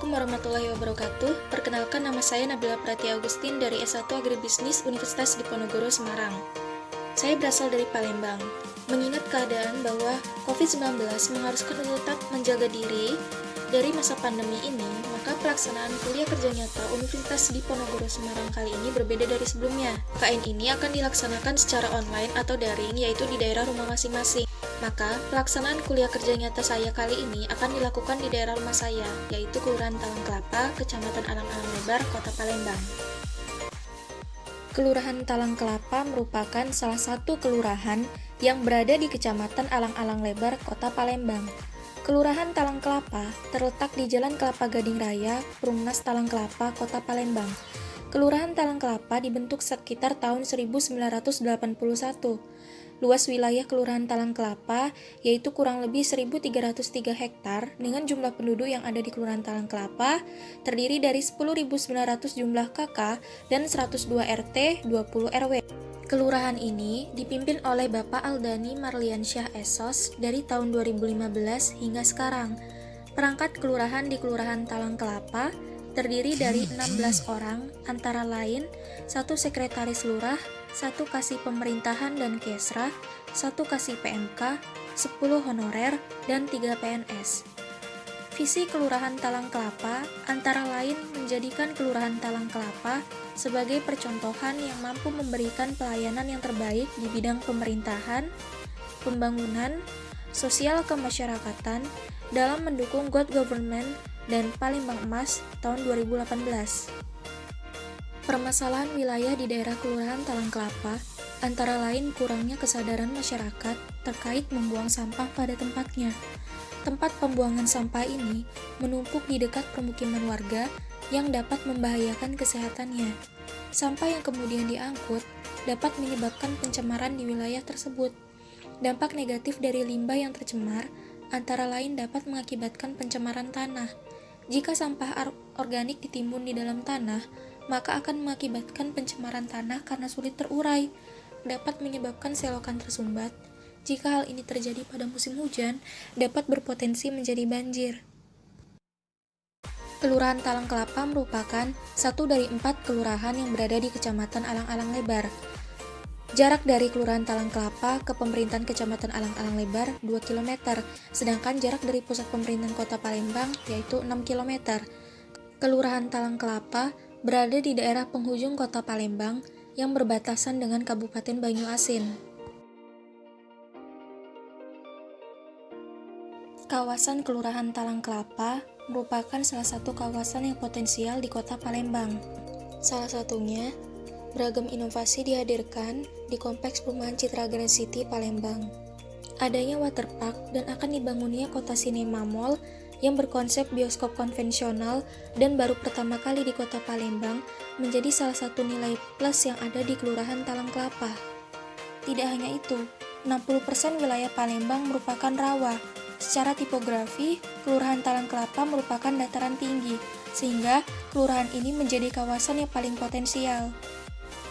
Assalamualaikum warahmatullahi wabarakatuh. Perkenalkan, nama saya Nabila Prati Agustin dari S1 Agribisnis Universitas Diponegoro, Semarang. Saya berasal dari Palembang. Mengingat keadaan bahwa COVID-19 mengharuskan untuk tetap menjaga diri dari masa pandemi ini, maka pelaksanaan kuliah kerja nyata Universitas Diponegoro Semarang kali ini berbeda dari sebelumnya. KN ini akan dilaksanakan secara online atau daring, yaitu di daerah rumah masing-masing. Maka, pelaksanaan kuliah kerja nyata saya kali ini akan dilakukan di daerah rumah saya, yaitu Kelurahan Talang Kelapa, Kecamatan Alang-Alang Lebar, Kota Palembang. Kelurahan Talang Kelapa merupakan salah satu kelurahan yang berada di Kecamatan Alang-Alang Lebar, Kota Palembang. Kelurahan Talang Kelapa terletak di Jalan Kelapa Gading Raya, Perumnas Talang Kelapa, Kota Palembang. Kelurahan Talang Kelapa dibentuk sekitar tahun 1981. Luas wilayah Kelurahan Talang Kelapa yaitu kurang lebih 1.303 hektar dengan jumlah penduduk yang ada di Kelurahan Talang Kelapa terdiri dari 10.900 jumlah KK dan 102 RT, 20 RW. Kelurahan ini dipimpin oleh Bapak Aldani Marliansyah Esos dari tahun 2015 hingga sekarang. Perangkat kelurahan di Kelurahan Talang Kelapa terdiri dari 16 orang, antara lain 1 sekretaris lurah, 1 kasih pemerintahan dan kesra, 1 kasih PMK, 10 honorer, dan 3 PNS. Visi Kelurahan Talang Kelapa antara lain menjadikan Kelurahan Talang Kelapa sebagai percontohan yang mampu memberikan pelayanan yang terbaik di bidang pemerintahan, pembangunan, sosial kemasyarakatan dalam mendukung Good Government dan Palembang Emas tahun 2018. Permasalahan wilayah di daerah Kelurahan Talang Kelapa antara lain kurangnya kesadaran masyarakat terkait membuang sampah pada tempatnya. Tempat pembuangan sampah ini menumpuk di dekat permukiman warga yang dapat membahayakan kesehatannya. Sampah yang kemudian diangkut dapat menyebabkan pencemaran di wilayah tersebut. Dampak negatif dari limbah yang tercemar antara lain dapat mengakibatkan pencemaran tanah. Jika sampah organik ditimbun di dalam tanah, maka akan mengakibatkan pencemaran tanah karena sulit terurai, dapat menyebabkan selokan tersumbat. Jika hal ini terjadi pada musim hujan, dapat berpotensi menjadi banjir. Kelurahan Talang Kelapa merupakan satu dari 4 kelurahan yang berada di Kecamatan Alang-Alang Lebar. Jarak dari Kelurahan Talang Kelapa ke pemerintahan Kecamatan Alang-Alang Lebar 2 km, sedangkan jarak dari pusat pemerintahan Kota Palembang yaitu 6 km. Kelurahan Talang Kelapa berada di daerah penghujung Kota Palembang yang berbatasan dengan Kabupaten Banyuasin. Kawasan Kelurahan Talang Kelapa merupakan salah satu kawasan yang potensial di Kota Palembang. Salah satunya, beragam inovasi dihadirkan di Kompleks Perumahan Citra Grand City Palembang. Adanya waterpark dan akan dibangunnya Kota Cinema Mall yang berkonsep bioskop konvensional dan baru pertama kali di Kota Palembang menjadi salah satu nilai plus yang ada di Kelurahan Talang Kelapa. Tidak hanya itu, 60% wilayah Palembang merupakan rawa. Secara tipografi, Kelurahan Talang Kelapa merupakan dataran tinggi, sehingga kelurahan ini menjadi kawasan yang paling potensial.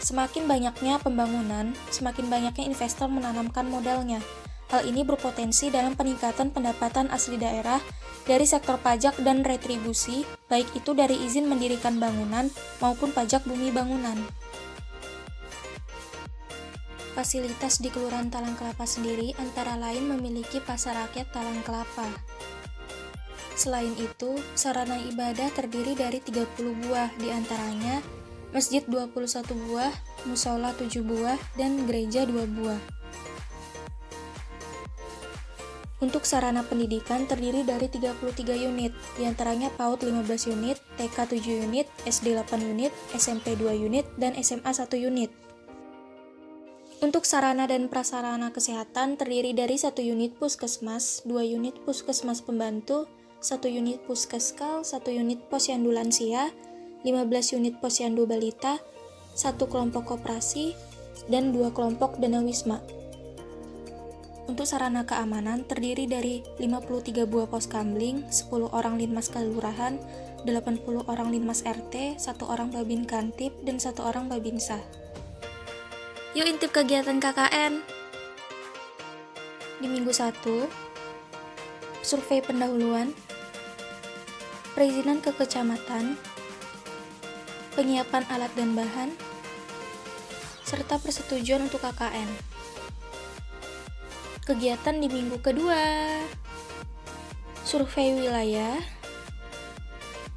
Semakin banyaknya pembangunan, semakin banyaknya investor menanamkan modalnya. Hal ini berpotensi dalam peningkatan pendapatan asli daerah dari sektor pajak dan retribusi, baik itu dari izin mendirikan bangunan maupun pajak bumi bangunan. Fasilitas di Kelurahan Talang Kelapa sendiri antara lain memiliki pasar rakyat Talang Kelapa. Selain itu, sarana ibadah terdiri dari 30 buah, diantaranya masjid 21 buah, musola 7 buah, dan gereja 2 buah. Untuk sarana pendidikan terdiri dari 33 unit, diantaranya PAUD 15 unit, TK 7 unit, SD 8 unit, SMP 2 unit, dan SMA 1 unit. Untuk sarana dan prasarana kesehatan terdiri dari 1 unit puskesmas, 2 unit puskesmas pembantu, 1 unit puskeskal, 1 unit posyandu lansia, 15 unit posyandu balita, 1 kelompok koperasi, dan 2 kelompok dana wisma. Untuk sarana keamanan terdiri dari 53 buah pos kamling, 10 orang linmas kelurahan, 80 orang linmas RT, 1 orang babin kantip, dan 1 orang babinsa. Yuk intip kegiatan KKN. Di minggu 1, survei pendahuluan. perizinan ke kecamatan, penyiapan alat dan bahan, serta persetujuan untuk KKN. Kegiatan di minggu kedua: survei wilayah,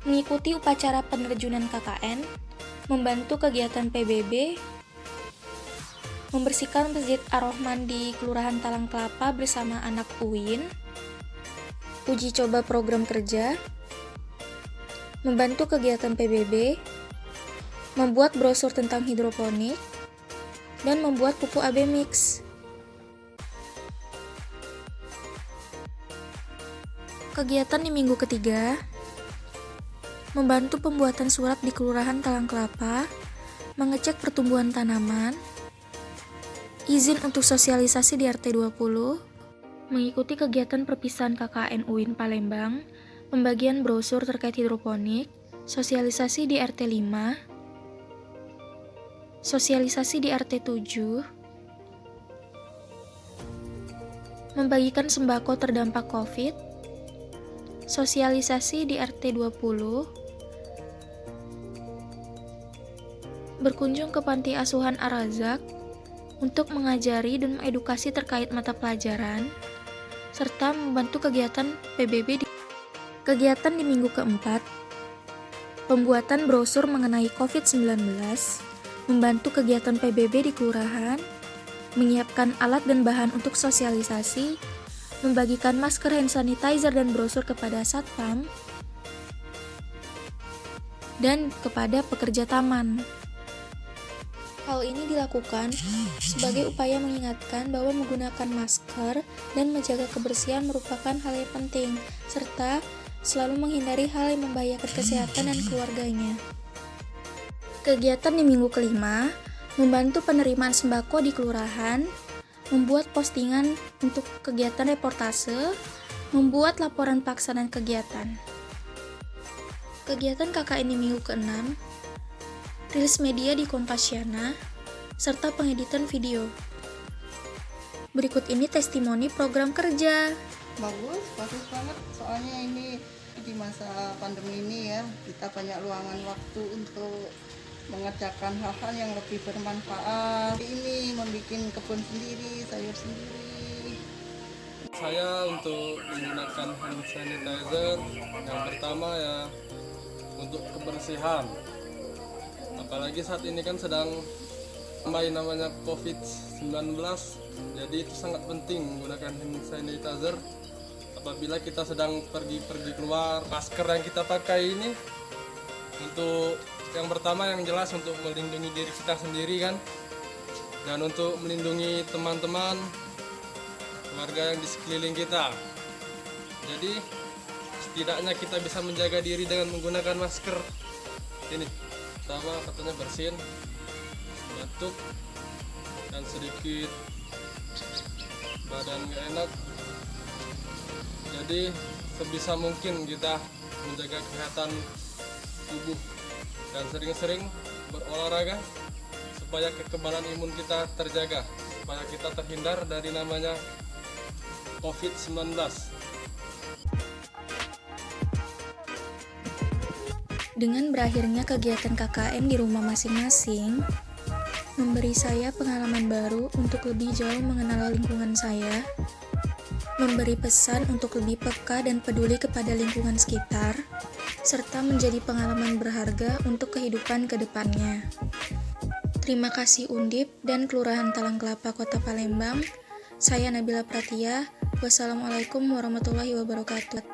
mengikuti upacara penerjunan KKN, membantu kegiatan PBB, membersihkan Masjid Ar-Rahman di Kelurahan Talang Kelapa bersama anak UIN, uji coba program kerja, membantu kegiatan PBB, membuat brosur tentang hidroponik, dan membuat pupuk AB mix. Kegiatan di minggu ketiga: membantu pembuatan surat di Kelurahan Talang Kelapa, mengecek pertumbuhan tanaman, izin untuk sosialisasi di RT 20, mengikuti kegiatan perpisahan KKN UIN Palembang, pembagian brosur terkait hidroponik, sosialisasi di RT 5, sosialisasi di RT 7, membagikan sembako terdampak COVID, sosialisasi di RT 20, berkunjung ke Panti Asuhan Ar-Razak untuk mengajari dan mengedukasi terkait mata pelajaran, serta membantu kegiatan PBB. Kegiatan di minggu keempat: pembuatan brosur mengenai COVID-19, membantu kegiatan PBB di kelurahan, menyiapkan alat dan bahan untuk sosialisasi, membagikan masker, hand sanitizer, dan brosur kepada satpam dan kepada pekerja taman. Hal ini dilakukan sebagai upaya mengingatkan bahwa menggunakan masker dan menjaga kebersihan merupakan hal yang penting, serta selalu menghindari hal yang membahayakan kesehatan dan keluarganya. Kegiatan di minggu kelima: membantu penerimaan sembako di kelurahan, membuat postingan untuk kegiatan reportase, membuat laporan pelaksanaan kegiatan. Kegiatan KKN di minggu ke-6: rilis media di Kompasiana, serta pengeditan video. Berikut ini testimoni program kerja. Bagus banget. Soalnya ini di masa pandemi ini ya, kita banyak luangan waktu untuk mengerjakan hal-hal yang lebih bermanfaat. Ini membuat kebun sendiri, sayur sendiri. Saya untuk menggunakan hand sanitizer, yang pertama ya untuk kebersihan. Apalagi saat ini kan sedang namanya COVID-19, jadi itu sangat penting menggunakan hand sanitizer apabila kita sedang pergi keluar. Masker yang kita pakai ini untuk yang pertama yang jelas untuk melindungi diri kita sendiri kan, dan untuk melindungi teman-teman, keluarga yang di sekeliling kita. Jadi setidaknya kita bisa menjaga diri dengan menggunakan masker ini. Pertama katanya bersin, batuk, dan sedikit badan gak enak. Jadi sebisa mungkin kita menjaga kesehatan tubuh dan sering-sering berolahraga supaya kekebalan imun kita terjaga, supaya kita terhindar dari namanya COVID-19. Dengan berakhirnya kegiatan KKN di rumah masing-masing, memberi saya pengalaman baru untuk lebih jauh mengenal lingkungan saya, memberi pesan untuk lebih peka dan peduli kepada lingkungan sekitar, serta menjadi pengalaman berharga untuk kehidupan ke depannya. Terima kasih Undip dan Kelurahan Talang Kelapa, Kota Palembang. Saya Nabila Pratia. Wassalamualaikum warahmatullahi wabarakatuh.